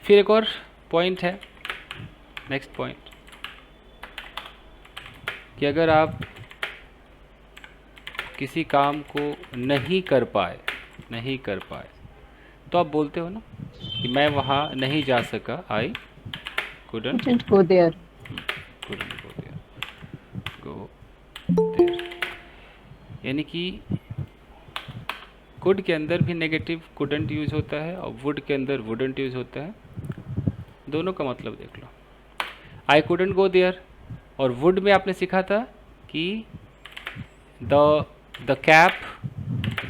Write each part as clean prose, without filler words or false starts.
फिर एक और पॉइंट है, नेक्स्ट पॉइंट, कि अगर आप किसी काम को नहीं कर पाए तो आप बोलते हो ना कि मैं वहाँ नहीं जा सका, आई couldn't Couldn't go there. couldn't go there। यानी कि could के अंदर भी नेगेटिव couldn't यूज होता है और would के अंदर wouldn't यूज होता है। दोनों का मतलब देख लो। आई couldn't go there और would में आपने सीखा था कि the cap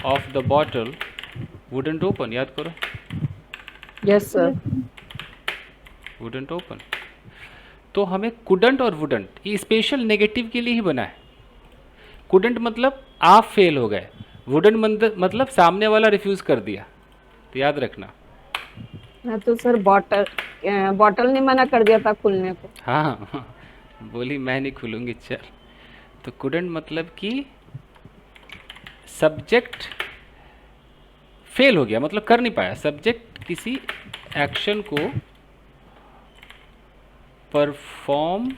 of the bottle wouldn't open, याद करो, Yes, sir. wouldn't open। तो हमें couldn't और wouldn't ये स्पेशल नेगेटिव के लिए ही बना है। couldn't मतलब आप फेल हो गए, wouldn't मतलब सामने वाला रिफ्यूज कर दिया, तो याद रखना। हाँ तो सर बॉटल ने मना कर दिया था खुलने को। हाँ हाँ, बोली मैं नहीं खुलूंगी, चल। तो couldn't मतलब कि सब्जेक्ट फेल हो गया, मतलब कर नहीं पाया, सब्जेक्ट किसी एक्शन को परफॉर्म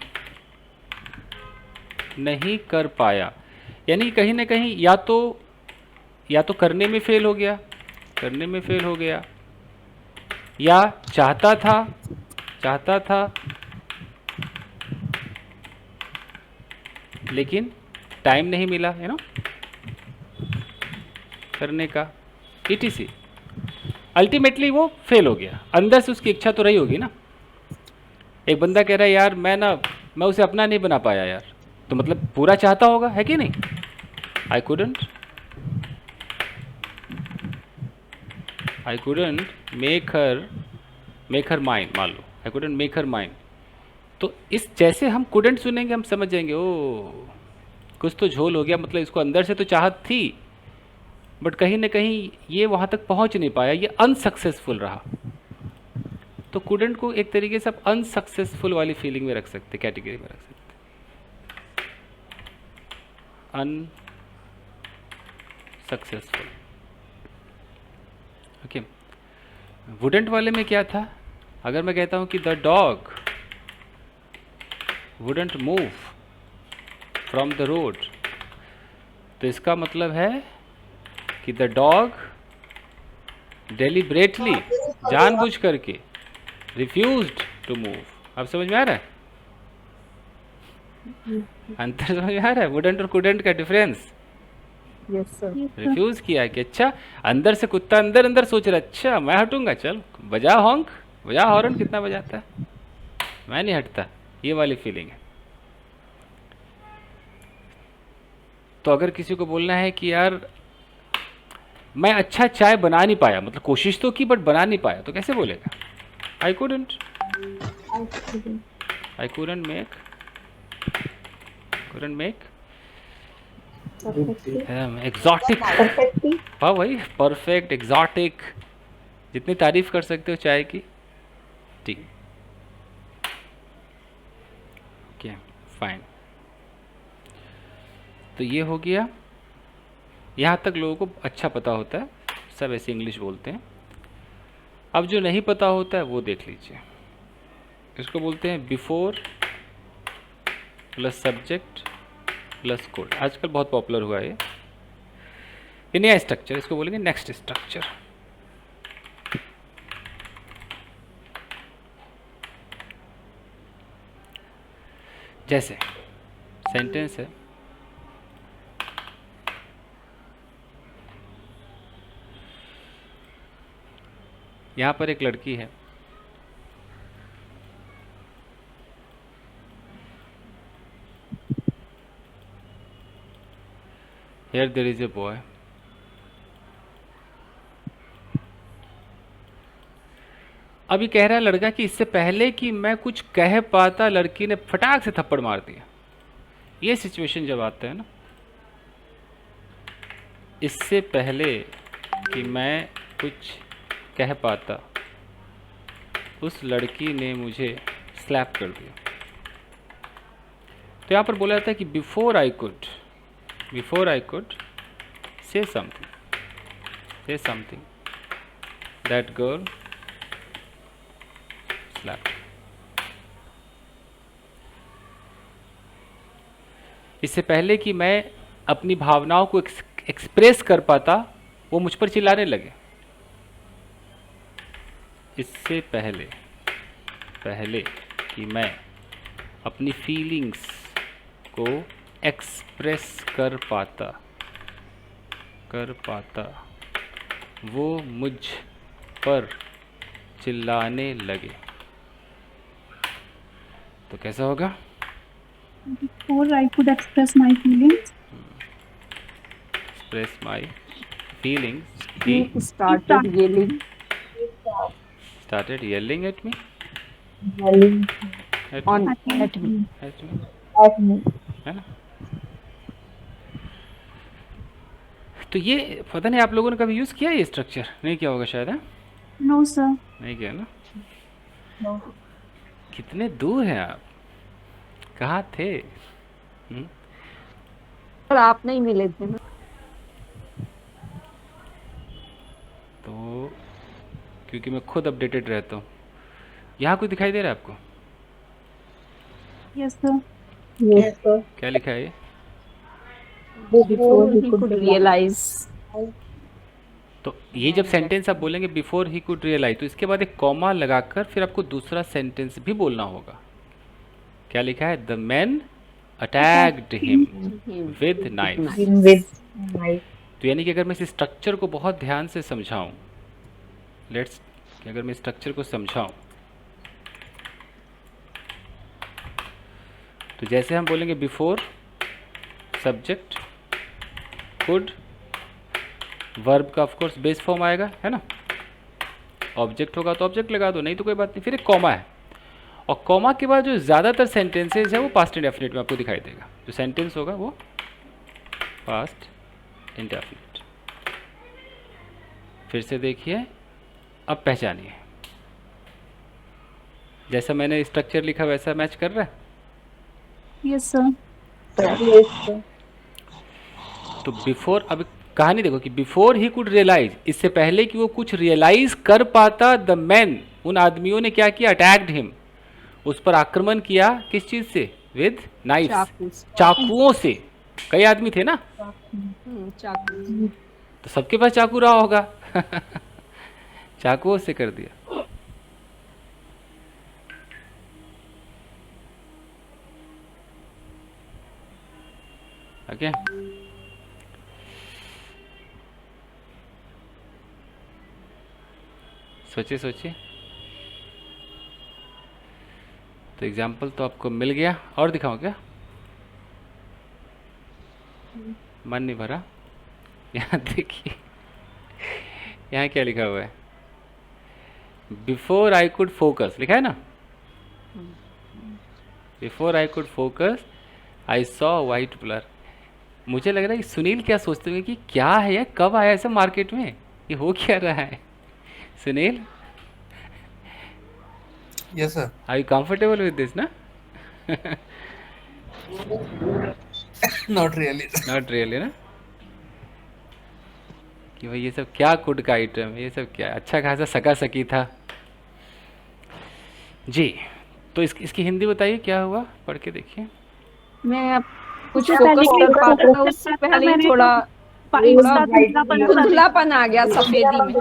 नहीं कर पाया, यानी कहीं ना कहीं या तो करने में फेल हो गया, या चाहता था लेकिन टाइम नहीं मिला, है ना, करने का, etc। अल्टीमेटली वो फेल हो गया, अंदर से उसकी इच्छा तो रही होगी ना। एक बंदा कह रहा है यार मैं उसे अपना नहीं बना पाया यार, तो मतलब पूरा चाहता होगा, है कि नहीं। आई couldn't मेक हर माइंड, मान लो आई couldn't मेक हर माइंड। तो इस जैसे हम couldn't सुनेंगे हम समझ जाएंगे ओ कुछ तो झोल हो गया, मतलब इसको अंदर से तो चाहत थी बट कहीं ना कहीं ये वहाँ तक पहुँच नहीं पाया, ये अनसक्सेसफुल रहा। तो couldn't को एक तरीके से आप अनसक्सेसफुल वाली फीलिंग में रख सकते, कैटेगरी में रख सकते, अनसक्सेसफुल। ओके, वुडेंट वाले में क्या था, अगर मैं कहता हूँ कि the dog wouldn't move from the road, तो इसका मतलब है कि द डॉग डेलिब्रेटली, जानबूझ करके, रिफ्यूज्ड टू मूव। अब समझ में आ रहा है, अंतर समझ में आ रहा है, वुडेंट और कुडेंट का डिफरेंस। Yes sir. रिफ्यूज किया कि अच्छा, अंदर से कुत्ता अंदर अंदर सोच रहा है अच्छा मैं हटूंगा, चल बजा हॉन्क, बजा हॉर्न, कितना बजाता है, मैं नहीं हटता, ये वाली फीलिंग है। तो अगर किसी को बोलना है कि यार मैं अच्छा चाय बना नहीं पाया, मतलब कोशिश तो की बट बना नहीं पाया, तो कैसे बोलेगा, आई couldn't मेक एग्जॉटिक, हाँ भाई परफेक्ट एग्जॉटिक, जितनी तारीफ कर सकते हो चाय की, ठीक, ओके फाइन। तो ये हो गया, यहाँ तक लोगों को अच्छा पता होता है, सब ऐसे इंग्लिश बोलते हैं। अब जो नहीं पता होता है वो देख लीजिए, इसको बोलते हैं before plus subject plus code, आजकल बहुत पॉपुलर हुआ है ये नया स्ट्रक्चर, इसको बोलेंगे नेक्स्ट स्ट्रक्चर। जैसे सेंटेंस है, यहाँ पर एक लड़की है, here there is a boy, अभी कह रहा है लड़का कि इससे पहले कि मैं कुछ कह पाता लड़की ने फटाक से थप्पड़ मार दिया। ये सिचुएशन जब आता है ना, इससे पहले कि मैं कुछ कह पाता उस लड़की ने मुझे स्लैप कर दिया, तो यहाँ पर बोला जाता है कि before I could say something that girl slapped. इससे पहले कि मैं अपनी भावनाओं को एक्सप्रेस कर पाता, वो मुझ पर चिल्लाने लगे। इससे पहले पहले कि मैं अपनी फीलिंग्स को एक्सप्रेस कर पाता वो मुझ पर चिल्लाने लगे। तो कैसा होगा? Before I could express my feelings, express my feelings, he He started yelling started yelling at me, on at me. at me, है ना? तो ये पता नहीं आप लोगों ने कभी यूज़ किया है ये स्ट्रक्चर? नहीं किया होगा शायद, है? no sir. नहीं किया ना? कितने दूर हैं आप, कहाँ थे? पर आप नहीं मिले थे ना। तो क्योंकि मैं खुद अपडेटेड रहता हूँ। यहाँ कुछ दिखाई दे रहा है आपको? Yes sir. क्या लिखा है ये? Before he could realize. तो ये जब सेंटेंस आप बोलेंगे बिफोर ही कुड रियलाइज, तो इसके बाद एक कॉमा लगाकर फिर आपको दूसरा सेंटेंस भी बोलना होगा। क्या लिखा है? The man attacked him with knife. तो यानी कि अगर मैं इस स्ट्रक्चर को बहुत ध्यान से समझाऊं, अगर मैं स्ट्रक्चर को समझाऊं, तो जैसे हम बोलेंगे बिफोर सब्जेक्ट कुड, वर्ब का ऑफ कोर्स बेस फॉर्म आएगा, है ना? ऑब्जेक्ट होगा तो ऑब्जेक्ट लगा दो, नहीं तो कोई बात नहीं, फिर एक कॉमा है। और कॉमा के बाद जो ज़्यादातर सेंटेंसेज है वो पास्ट इंडेफिनिट में आपको दिखाई देगा। जो सेंटेंस होगा वो पास्ट इंडेफिनिट। फिर से देखिए, अब पहचानिए। जैसा मैंने स्ट्रक्चर लिखा वैसा मैच कर रहा है? Yes sir. तो बिफोर, अब कहानी देखो कि बिफोर ही कुड रियलाइज, इससे पहले कि वो कुछ रियलाइज कर पाता, द मैन, उन आदमियों ने क्या किया? अटैक्ड हिम, उस पर आक्रमण किया। किस चीज से? विद नाइफ, चाकुओं से। कई आदमी थे ना, चाकू। तो सबके पास चाकू रहा होगा चाकुओं से कर दिया। ओके, सोचिए सोचिए। तो एग्जाम्पल तो आपको मिल गया, और दिखाऊं क्या? मन नहीं भरा? यहाँ देखिए, यहाँ क्या लिखा हुआ है? बिफोर आई कुड फोकस, लिखा है ना? Before I could focus I saw white blur. मुझे लग रहा है कि सुनील क्या सोचते होंगे कि क्या है ये, कब आया ऐसा मार्केट में, ये हो क्या रहा है? Sunil, Yes, sir. Are you comfortable with this ना? Not really. नॉट रियली ना? कि भाई ये सब क्या कुड का आइटम, ये सब क्या, अच्छा खासा सका सकी था जी। तो इसकी हिंदी बताइए, क्या हुआ? पढ़ के देखिए। मैं अब कुछ उससे पहले फोकस कि कर पाता था, उससे पहले ही थोड़ा धुंधलापन आ गया सफेदी में।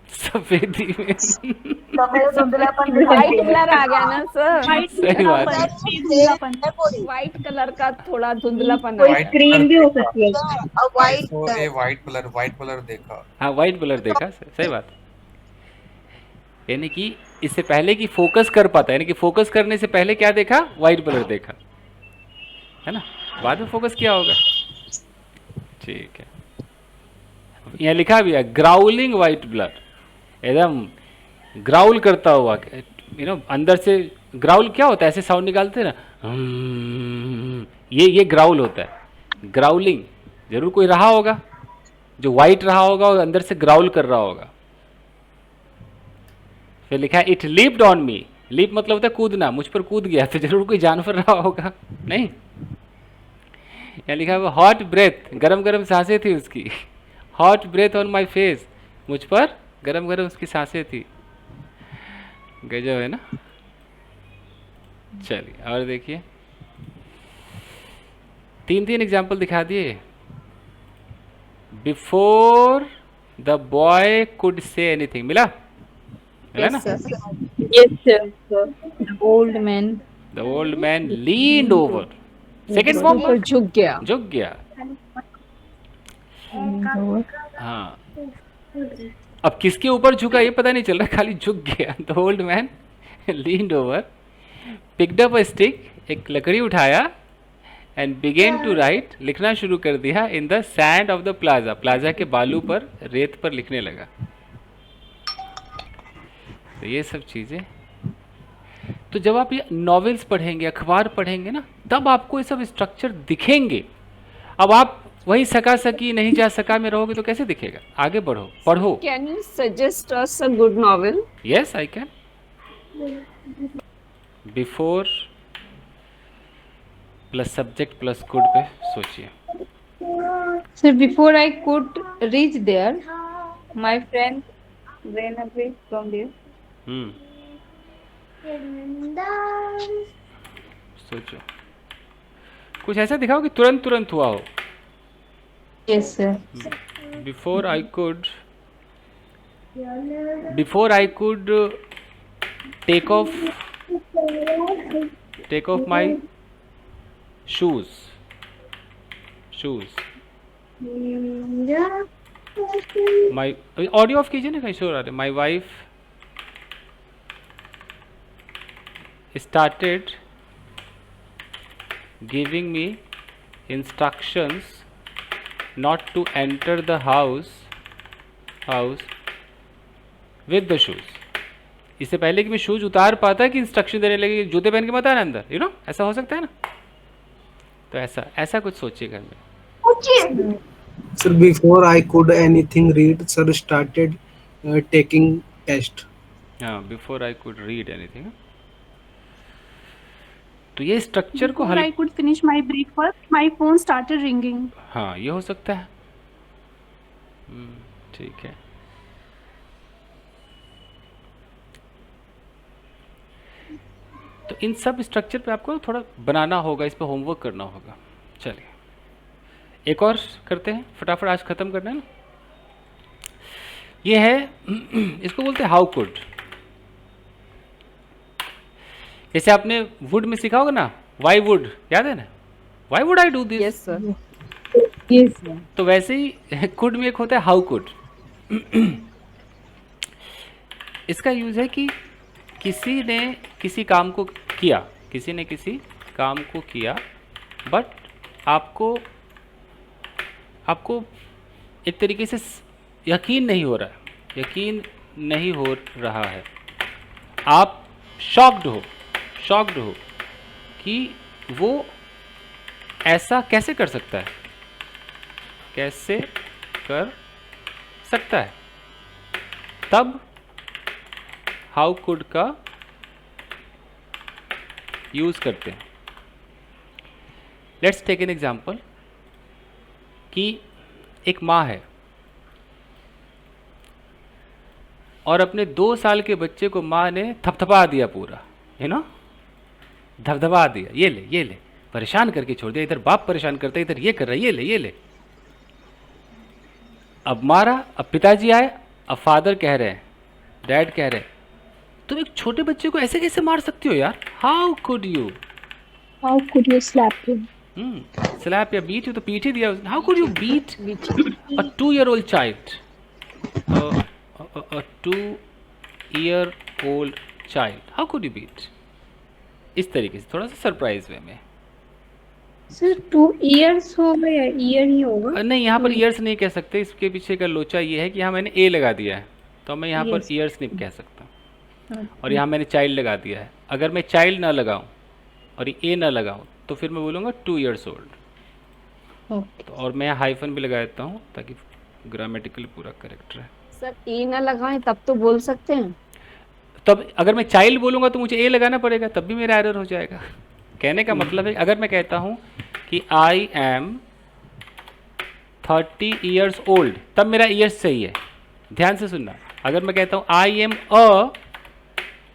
सफेदी में व्हाइट कलर आ गया ना सर, सही बात है। व्हाइट कलर का थोड़ा धुंधलापन आ गया। स्क्रीन भी हो सकती है। So a white color देखा। हाँ, वाइट ब्लर देखा, सही बात। यानी कि इससे पहले कि फोकस कर पाता, यानी कि फोकस करने से पहले क्या देखा? वाइट ब्लर देखा, है ना? बाद में फोकस किया होगा। ठीक है, यहाँ लिखा भी है ग्राउलिंग वाइट ब्लर, एकदम ग्राउल करता हुआ, अंदर से। ग्राउल क्या होता है? ऐसे साउंड निकालते हैं ना, ये ग्राउल होता है। ग्राउलिंग जरूर कोई रहा होगा जो वाइट रहा होगा और अंदर से ग्राउल कर रहा होगा। फिर लिखा है it leaped on me. Leap मतलब होता है कूदना, मुझ पर कूद गया, तो जरूर कोई जानवर रहा होगा, नहीं? यहाँ लिखा है हॉट ब्रेथ, गरम गरम सांसें थी उसकी। Hot breath on my face, मुझ पर गरम गरम उसकी सांसें थी। गजब है ना? चलिए और देखिए, 3 एग्जाम्पल दिखा दिए। Before the boy could say anything, मिला मिला ना? Yes, sir. Yes, sir. The old man. The old man leaned over, second form ऊपर झुक गया। झुक गया। हाँ, अब किसके ऊपर झुका ये पता नहीं चल रहा, खाली झुक गया। The old man leaned over, picked up a stick, एक लकड़ी उठाया, एंड बिगेन टू राइट, लिखना शुरू कर दिया, in the sand of the plaza, plaza के बालू पर, रेत पर लिखने लगा। तो ये सब चीज़ें, तो जब आप ये नॉवेल्स पढ़ेंगे, अखबार पढ़ेंगे ना, तब आपको ये सब स्ट्रक्चर दिखेंगे। अब आप वही सका सकी नहीं जा सका में रहोगे तो कैसे दिखेगा? आगे बढ़ो, पढ़ो। Can you suggest us a good novel? Yes I can. Before plus subject plus could पे सोचिए। So before I could reach there, my friend ran away from there. सोचो, कुछ ऐसा दिखाओ कि तुरंत तुरंत हुआ हो। Yes, sir. Before I could take off my shoes, my, audio off कीजिए ना, कहीं शोर आ रहे। My wife started giving me instructions not to enter the house with the shoes। इससे पहले कि मैं शूज उतार पाता कि इंस्ट्रक्शन देने लगे, जूते पहन के मत आना अंदर, यू नो, ऐसा हो सकता है ना? तो ऐसा कुछ सोचिए घर में। Sir, before I could anything read, sir started taking test. हाँ, before I could read anything. तो ये स्ट्रक्चर को Before I could finish my breakfast, my phone started ringing. हाँ, ये हो सकता है। ठीक है। तो इन सब स्ट्रक्चर पे आपको थोड़ा बनाना होगा, इस पे होमवर्क करना होगा। चलिए एक और करते हैं, फटाफट आज ख़त्म करना है ना। ये है इसको बोलते हैं हाउ कुड। जैसे आपने वुड में सीखा होगा ना, वाई वुड, याद है ना? Why would I do this? Yes, sir. Yes, sir. तो वैसे ही कुड में एक होता है हाउ कुड। इसका यूज है कि किसी ने किसी काम को किया, बट आपको एक तरीके से यकीन नहीं हो रहा है, आप शॉक्ड हो कि वो ऐसा कैसे कर सकता है, तब हाउ कुड का यूज करते हैं। लेट्स टेक एन एग्जाम्पल कि एक माँ है और अपने 2 साल के बच्चे को माँ ने थपथपा दिया पूरा, धबधबा दिया, ये ले परेशान करके छोड़ दिया, इधर बाप परेशान करता है, इधर ये कर रहा है, ये ले। अब मारा, अब पिताजी आए, अब फादर कह रहे हैं, डैड कह रहे हैं, तुम एक छोटे बच्चे को ऐसे कैसे मार सकती हो यार? How could you slap him? Slap या बीट, तो पीट ही दिया। How could you beat a 2-year-old child? A 2-year-old child, how could you beat? इस तरीके से थोड़ा सा सरप्राइज वे में। Sir, 2 years होगा या year ही होगा? नहीं, यहाँ पर ईयर्स नहीं कह सकते, इसके पीछे का लोचा ये है कि यहाँ मैंने ए लगा दिया है, तो मैं यहाँ पर Yes. ईयर्स नहीं कह सकता, और यहाँ मैंने चाइल्ड लगा दिया है। अगर मैं चाइल्ड ना लगाऊं और ए ना लगाऊं तो फिर मैं बोलूँगा 2 years old। Okay. तो और मैं यहाँ हाइफन भी लगा देता हूँ ताकि ग्रामेटिकली पूरा करेक्ट रहे। सर ई ना लगाएं तब तो बोल सकते हैं। तब अगर मैं चाइल्ड बोलूँगा तो मुझे ए लगाना पड़ेगा, तब भी मेरा एरर हो जाएगा। कहने का मतलब है अगर मैं कहता हूँ कि आई एम 30 years old, तब मेरा ईयर्स सही है, ध्यान से सुनना। अगर मैं कहता हूँ I am a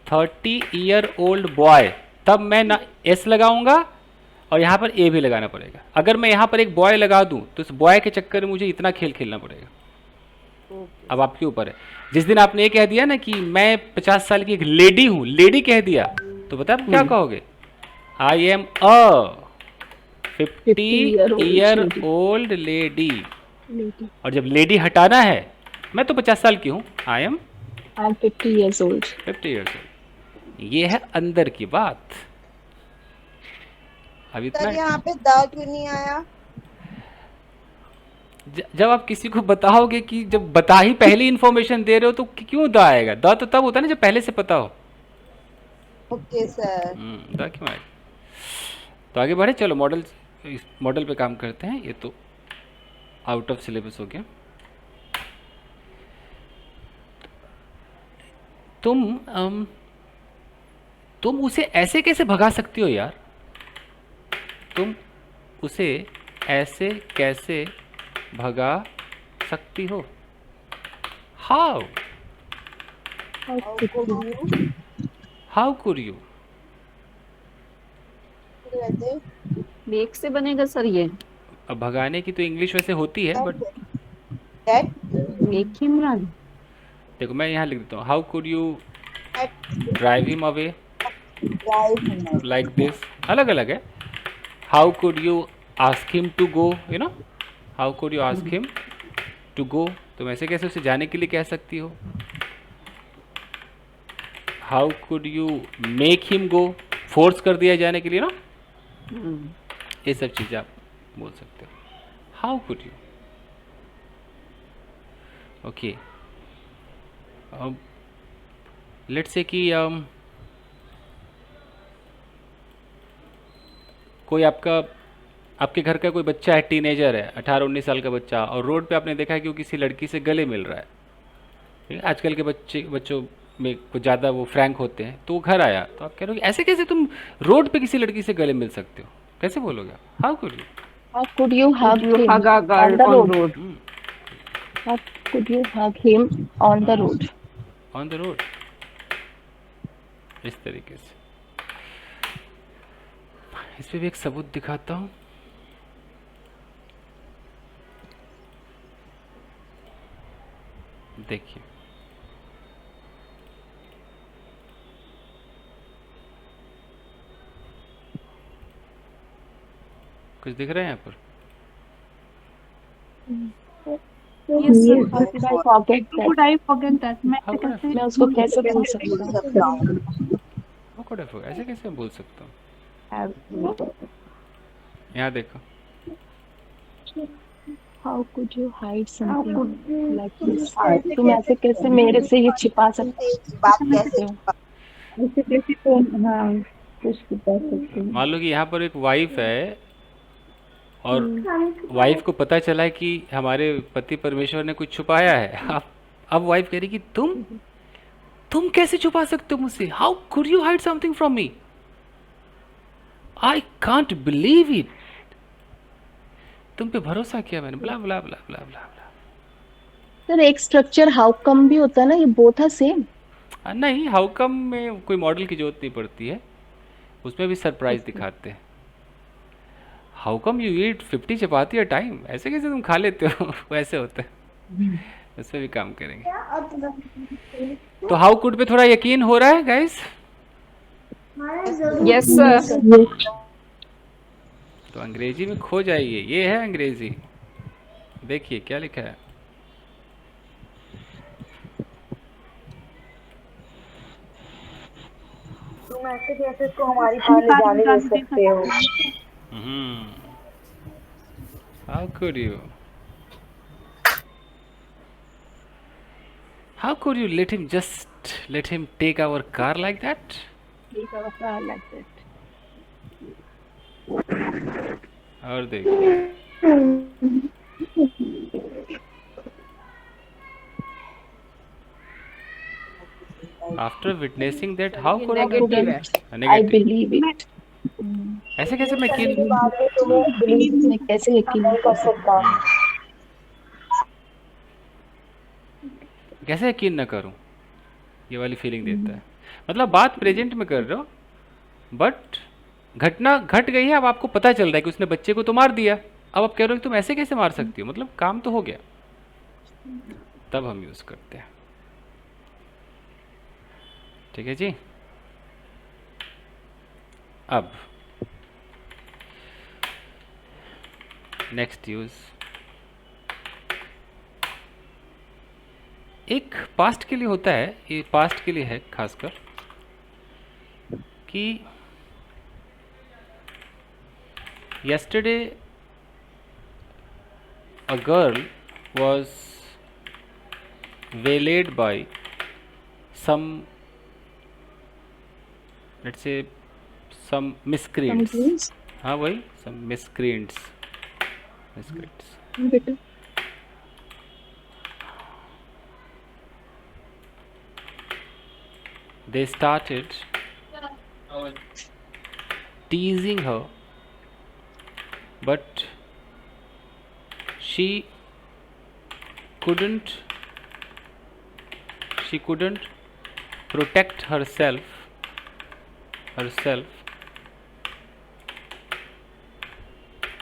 30-year-old boy, तब मैं ना एस लगाऊंगा और यहाँ पर ए भी लगाना पड़ेगा। अगर मैं यहाँ पर एक बॉय लगा दूँ तो इस बॉय के चक्कर में मुझे इतना खेल खेलना पड़ेगा। अब आपके ऊपर है। जिस दिन आपने ये कह दिया ना कि मैं 50 साल की एक लेडी हूँ, लेडी कह दिया, तो पता आप क्या कहोगे? I am a 50 year old lady. और जब लेडी हटाना है, मैं तो 50 साल की हूँ, I am 50 years old. 50 years old. ये है अंदर की बात। अब इतना सर यहाँ पे द क्यों नहीं आया? जब आप किसी को बताओगे कि जब बता ही पहली इन्फॉर्मेशन दे रहे हो तो क्यों द आएगा? द तो तब होता है ना जब पहले से पता हो। Okay sir. द क्यों आएगा? तो आगे बढ़े, चलो मॉडल, इस मॉडल पे काम करते हैं। ये तो आउट ऑफ सिलेबस हो गया। तुम उसे ऐसे कैसे भगा सकती हो यार? तुम उसे ऐसे कैसे भगा सकती हो? How how could you? Make से बनेगा सर ये? अब भगाने की तो इंग्लिश वैसे होती है, बट मेक हिम रन। देखो मैं यहाँ लिख देता हूँ, how could you drive him away like this. अलग अलग है। How could you ask him to go, you know, how could you ask him to go. तुम ऐसे कैसे उसे जाने के लिए कह सकती हो? How could you make him go, force कर दिया जाने के लिए ना, ये सब चीज़ें आप बोल सकते हो। How could you. ओके, अब लेट्स से कि कोई आपके घर का कोई बच्चा है, टीनेजर है, 18-19 साल का बच्चा, और रोड पे आपने देखा है कि वो किसी लड़की से गले मिल रहा है। ठीक है, आजकल के बच्चों में कुछ ज़्यादा वो फ्रैंक होते हैं। तो वो घर आया तो आप कह रहे हो ऐसे कैसे तुम रोड पे किसी लड़की से गले मिल सकते हो? कैसे बोलोगे? How could you? How could you hug a girl on road? How could you hug him on the road? On the road, इस तरीके से। इस पे भी एक सबूत दिखाता हूँ। देखिए, कुछ दिख रहा है यहाँ पर? Yes, sir. How could I forget that? Could I forget that? How could I मैं उसको कैसे भूल सकता हूँ? How could I forget? ऐसे कैसे मैं बोल सकता हूँ? यहाँ देखो, How could you hide something like this? तुम ऐसे कैसे मेरे से ये छिपा सकते बात कैसे हो? ऐसे कैसे तुम हाँ कुछ छिपा सकते हो? मान लो कि यहाँ पर एक वाइफ है और वाइफ को पता चला है कि हमारे पति परमेश्वर ने कुछ छुपाया है। अब वाइफ कह रही कि तुम कैसे छुपा सकते हो मुझसे? How could you hide something from me? I can't believe it. तुम पे भरोसा किया मैंने, ब्ला ब्ला ब्ला ब्ला ब्ला ब्ला। सर एक स्ट्रक्चर हाउ कम भी होता है ना, ये बोथ आर सेम। नहीं, हाउ कम में कोई मॉडल की जरूरत नहीं पड़ती है, उसमें भी सरप्राइज दिखाते हैं। How come you eat 50 chapati a time, ऐसे कैसे तुम खा लेते हो? वैसे होता है, उस पर भी काम करेंगे। तो हाउ कुड पे थोड़ा यकीन हो रहा है गाइस? Yes, sir. तो अंग्रेजी में खो जाइए, ये है अंग्रेजी। देखिए क्या लिखा है, तुम ऐसे कैसे इसको हमारी पास ले जाने दे सकते हो? How could you, how could you let him take our car like that? Take our car like that. और देखिए, after witnessing that, how could I get Negative है। I negative? believe it. ऐसे कैसे मैं यकीन, मैं कैसे यकीन कर सकता हूँ? कैसे यकीन ना करूं? ये वाली फीलिंग देता है। मतलब बात प्रेजेंट में कर रहे हो, बट घटना घट गई है, अब आपको पता चल रहा है कि उसने बच्चे को तो मार दिया। अब आप कह रहे हो कि तुम ऐसे कैसे मार सकती हो, मतलब काम तो हो गया, तब हम यूज करते हैं। ठीक है जी। अब नेक्स्ट यूज, एक पास्ट के लिए होता है, ये पास्ट के लिए है खासकर, कि yesterday a girl was waylaid by some, let's say, some miscreants. Complaints? हाँ वही, some miscreants. बेटा They started teasing her, but she couldn't protect herself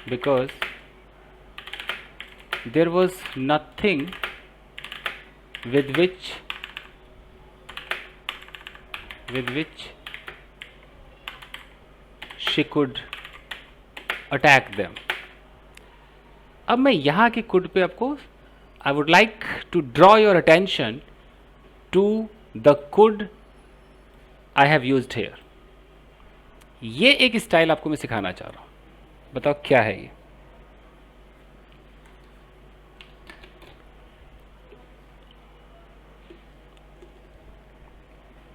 because there was nothing with which she could attack them. अब मैं यहाँ की कुड पे आपको, I would like to draw your attention to the could I have used here. ये एक style आपको मैं सिखाना चाह रहा हूँ, बताओ क्या है ये।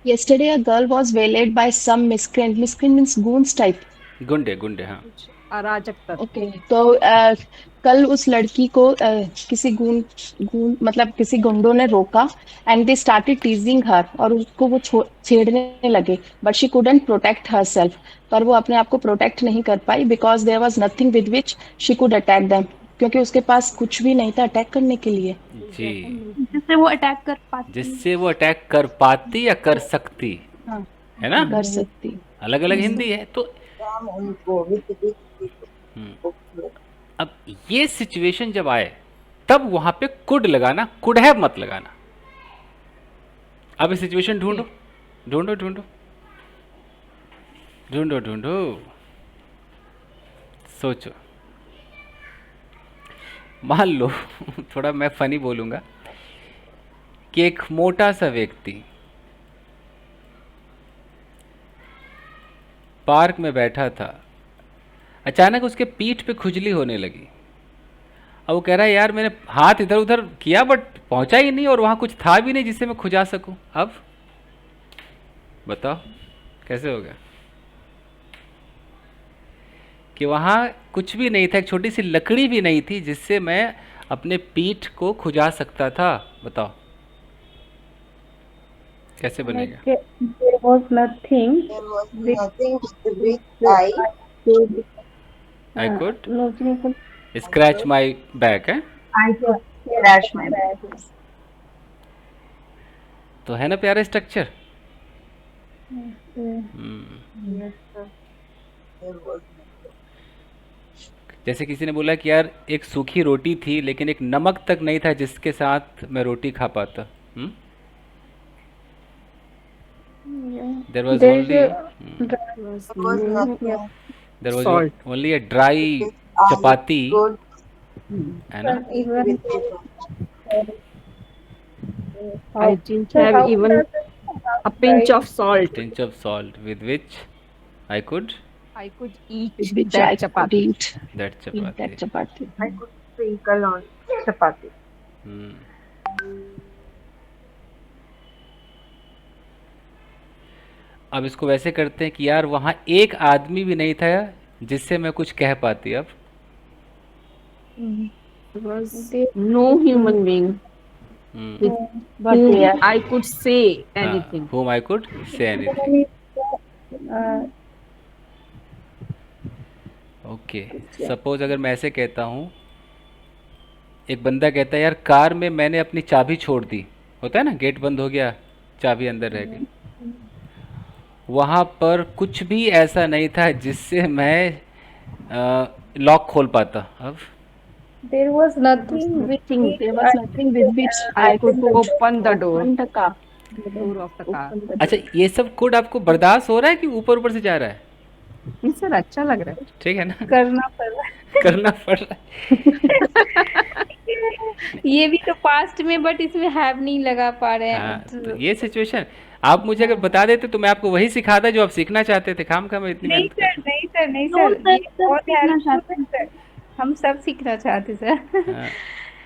yesterday a girl was waylaid by some miscreant. Miscreant means goons type. गुंडे, हाँ। अराजक तत्व। ओके तो कल उस लड़की को किसी गून मतलब किसी गुंडों ने रोका एंड दे स्टार्टेड टीजिंग हर, और उसको वो छेड़ने लगे, but she couldn't protect herself, पर वो अपने आप को प्रोटेक्ट नहीं कर पाई because there was nothing with which she could attack them, क्योंकि उसके पास कुछ भी नहीं था अटैक करने के लिए। जी, जिससे वो अटैक कर पाती, जिससे वो अटैक कर पाती या कर सकती, हाँ, है ना, कर सकती। अलग अलग हिंदी है। तो अब ये सिचुएशन जब आए तब वहां पे कुड लगाना, कुड हैव मत लगाना। अब ये सिचुएशन ढूंढो ढूंढो ढूंढो ढूंढो ढूंढो, सोचो। मान लो थोड़ा मैं फनी बोलूंगा कि एक मोटा सा व्यक्ति पार्क में बैठा था, अचानक उसके पीठ पे खुजली होने लगी। अब वो कह रहा है यार मैंने हाथ इधर उधर किया बट पहुंचा ही नहीं, और वहां कुछ था भी नहीं जिससे मैं खुजा सकूं। अब बताओ कैसे होगा कि वहां कुछ भी नहीं था, एक छोटी सी लकड़ी भी नहीं थी जिससे मैं अपने पीठ को खुजा सकता था। बताओ कैसे बनेगा। There was nothing I could no, scratch my back है, I could scratch my back. तो है ना प्यारा स्ट्रक्चर। जैसे किसी ने बोला कि यार एक सूखी रोटी थी लेकिन एक नमक तक नहीं था जिसके साथ मैं रोटी खा पाता। There was only a dry chapati, है ना। I didn't have even a pinch of salt. Pinch of salt with which I could eat Which that I could chapati. eat that chapati. that chapati. I could sprinkle on chapati. अब इसको वैसे करते हैं कि यार वहाँ एक आदमी भी नहीं था जिससे मैं कुछ कह पाती। अब There was no human being with But whom yeah, I could say anything. whom I could say anything. Okay, suppose अगर मैं ऐसे कहता हूँ, एक बंदा कहता है यार कार में मैंने अपनी चाबी छोड़ दी, होता है ना, गेट बंद हो गया चाबी अंदर रह गई। वहाँ पर कुछ भी ऐसा नहीं था जिससे मैं लॉक खोल पाता। अब There was nothing with There was nothing with which I I could could open the door. open the car. The door of the car. Open the अच्छा, door. ये सब कोड आपको बर्दाश्त हो रहा है कि ऊपर ऊपर से जा रहा है? नहीं सर, अच्छा लग रहा है। ठीक है ना, करना पड़ रहा करना पड़ रहा है। है। ये भी तो पास्ट में, बट इसमें हैव नहीं लगा पा रहे हाँ, हैं। तो ये सिचुएशन आप मुझे अगर बता देते तो मैं आपको वही सिखाता जो आप सीखना चाहते थे। काम मैं इतनी नहीं मेहनत सर, कर। नहीं सर, नहीं No, सर, sir, ये सब बहुत सीखना हेल्पफुल चाहते है सर। हम सब सीखना चाहते सर। हाँ,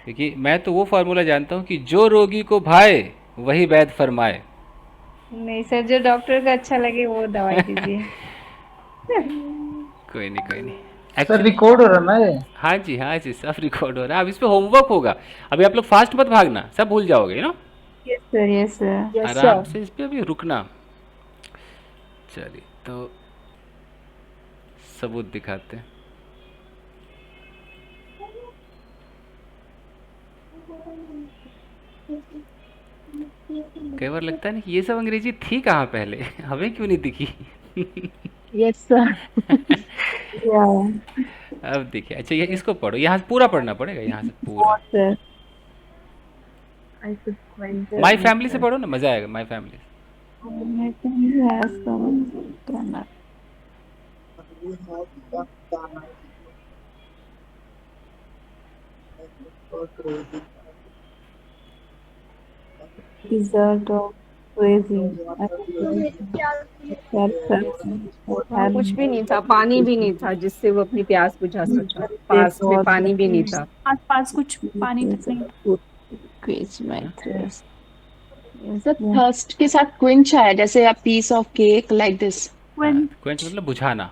क्योंकि मैं तो वो फार्मूला जानता हूँ कि जो रोगी को भाए वही वैद्य फरमाए। नहीं सर, जो डॉक्टर का अच्छा लगे वो दवाई दीजिए। कोई नहीं, कोई नहीं। सर Actually- रिकॉर्ड हो रहा है ना ये? हाँ जी, हाँ जी, सब रिकॉर्ड हो रहा है। अब इस पे होमवर्क होगा। अभी आप लोग फास्ट मत भागना, सब भूल जाओगे ना। Yes sir, yes sir. Yes, आराम sir. से इस पे अभी रुकना। चलिए, तो सबूत दिखाते हैं। कई बार लगता है ना कि ये सब अंग्रेजी थी कहाँ पहले, हमें क्यों नहीं दिखी। Yes, sir. अब देखिए, अच्छा ये इसको पढ़ो, यहाँ से पूरा पढ़ना पड़ेगा, यहाँ से पूरा। Sir I could find the my family से पढ़ो ना, मजा आएगा। My family. result of raising वहाँ कुछ भी नहीं था, पानी भी नहीं था जिससे वो अपनी प्यास बुझा सका। पास में पानी भी नहीं था। आसपास कुछ पानी तक नहीं। quench my thirst. Sir, thirst के साथ quench आया, जैसे a piece of cake like this. When quench मतलब बुझाना।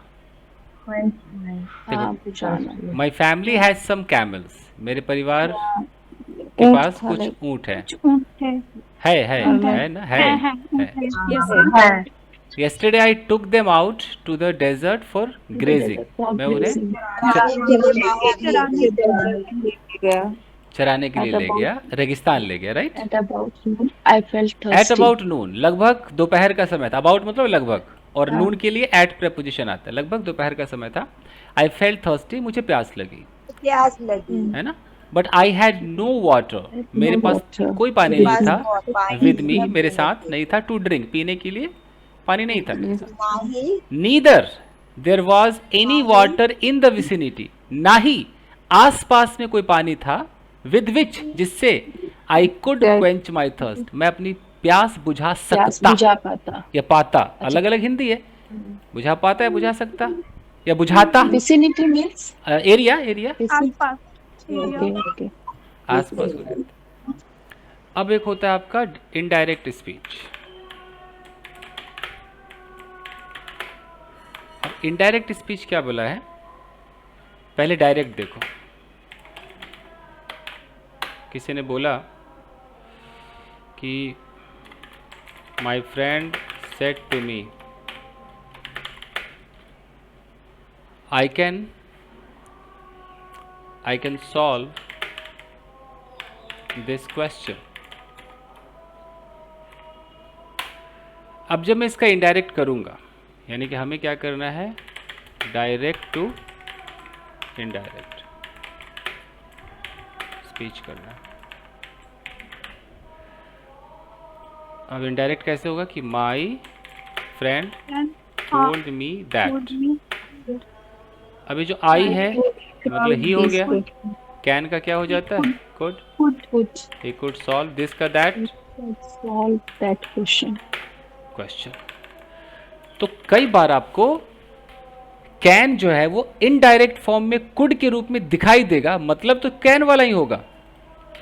हाँ, बुझाना। My family has some camels. मेरे परिवार के ऊंट पास था, कुछ like- ऊंट है। कुछ ऊँट है। है ना, है। Yes, sir. Yesterday I took them out to the desert for grazing. मैं उन्हें चराने के लिए ले गया, रेगिस्तान ले गया, right? At about noon, I felt thirsty. At about noon, लगभग दोपहर का समय था। अबाउट मतलब लगभग, और नून के लिए एट प्रेपोजिशन आता है। लगभग दोपहर का समय था। आई फेल्ट थर्स्टी, मुझे प्यास लगी, प्यास लगी। है ना। But I had no water, मेरे पास water. कोई पानी पास नहीं था। बहुत पानी विद मी, मेरे साथ नहीं था। टू ड्रिंक, पीने के लिए पानी नहीं था मेरे साथ। नहीं neither there was any water in the vicinity, ना ही आसपास में कोई पानी था। विद विच, जिससे I could quench my thirst, मैं अपनी प्यास बुझा प्यास सकता बुझा पाता। या पाता। अलग अलग हिंदी है, बुझा पाता या बुझा सकता या बुझाता। Vicinity means एरिया, एरिया आसपास okay, okay. आसपास को कहते हैं। अब एक होता है आपका इनडायरेक्ट स्पीच। अब इनडायरेक्ट स्पीच क्या बोला है, पहले डायरेक्ट देखो। किसी ने बोला कि my friend said to me, I can solve this question. अब जब मैं इसका इनडायरेक्ट करूंगा, यानी कि हमें क्या करना है, डायरेक्ट टू इनडायरेक्ट स्पीच करना है। अब इनडायरेक्ट कैसे होगा कि my friend told me that. अभी जो आई है मतलब ही हो गया, कैन का क्या हो जाता है, could. Could he could solve this का that solve that question. Question. तो कई बार आपको कैन जो है वो इनडायरेक्ट फॉर्म में कुड के रूप में दिखाई देगा, मतलब तो कैन वाला ही होगा,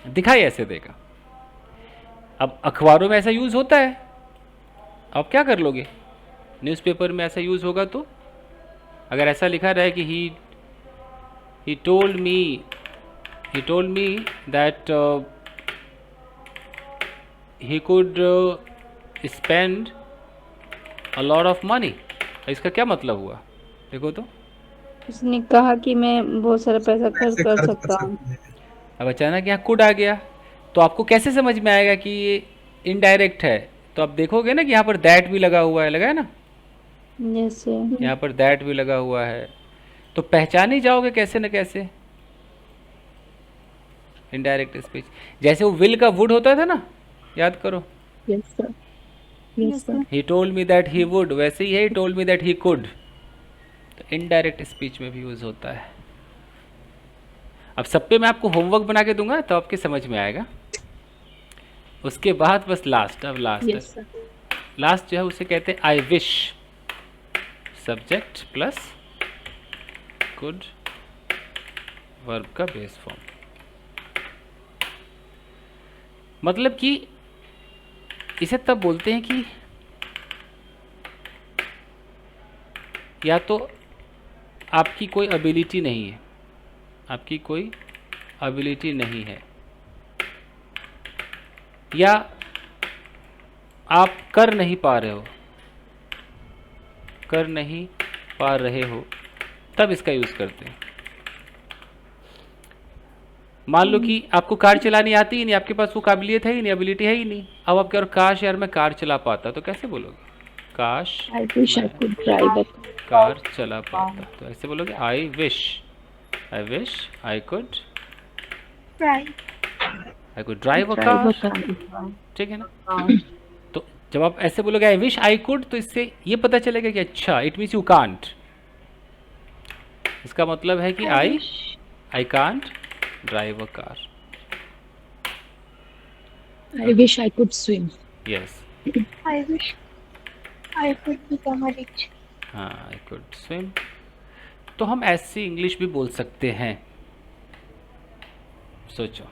दिखाई ऐसे देगा। अब अखबारों में ऐसा यूज होता है, आप क्या कर लोगे, न्यूज़पेपर में ऐसा यूज होगा तो अगर ऐसा लिखा रहा है कि he told me that he could spend a lot of money, इसका क्या मतलब हुआ, देखो तो। उसने कहा कि मैं बहुत सारा पैसा खर्च कर सकता हूँ। अब अचानक यहाँ कुड आ गया, तो आपको कैसे समझ में आएगा कि ये इनडायरेक्ट है। तो आप देखोगे ना कि यहाँ पर दैट भी लगा हुआ है, लगा है ना, Yes, sir. यहाँ पर दैट भी लगा हुआ है, तो पहचान ही जाओगे कैसे न कैसे। इनडायरेक्ट स्पीच, जैसे वो विल का वुड होता था ना, याद करो, Yes, sir. Yes, sir. He told me that he would, वैसे ही है he told me that he could. तो इनडायरेक्ट स्पीच में भी यूज होता है। अब सब पे मैं आपको होमवर्क बना के दूंगा तो आपके समझ में आएगा। उसके बाद बस लास्ट, अब लास्ट Yes, sir. लास्ट जो है उसे कहते हैं I wish, subject plus could, verb का बेस फॉर्म। मतलब कि इसे तब बोलते हैं कि या तो आपकी कोई एबिलिटी नहीं है, आपकी कोई एबिलिटी नहीं है, या आप कर नहीं पा रहे हो, कर नहीं पा रहे हो, तब इसका यूज़ करते हैं। मान लो कि आपको कार चलानी आती ही नहीं, आपके पास वो काबिलियत है ही नहीं, एबिलिटी है ही नहीं। अब आप कह रहे हो काश यार मैं कार चला पाता, तो कैसे बोलोगे? काश I wish I could drive a car चला पाता, तो ऐसे बोलोगे I wish I could drive a drive a car. car. ठीक है ना? तो जब आप ऐसे बोलोगे आई विश आई कुड, तो इससे ये पता चलेगा कि अच्छा इट मीन्स यू कांट। इसका मतलब है कि I can't drive a car. I wish I could swim. Yes, I wish I could become a rich. हाँ आई कुड स्विम। तो हम ऐसी इंग्लिश भी बोल सकते हैं। सोचो,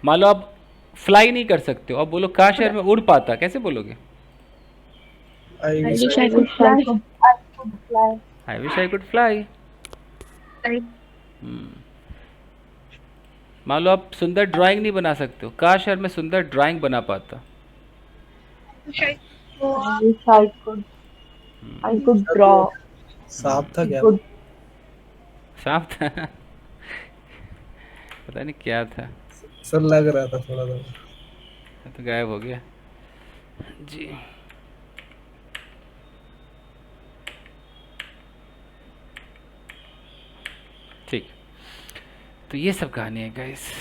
मान लो आप फ्लाई नहीं कर सकते हो, अब बोलो काश यार मैं उड़ पाता, कैसे बोलोगे? I I wish wish I could fly. I could fly. I wish I could fly. मान लो आप सुंदर ड्राइंग नहीं बना सकते हो, काश यार मैं सुंदर ड्राइंग बना पाता। I wish I could draw. साफ था क्या? साफ था पता नहीं क्या था, सर लग रहा था थोड़ा सा। तो गायब हो गया जी। ठीक, तो ये सब कहानी है गाइस।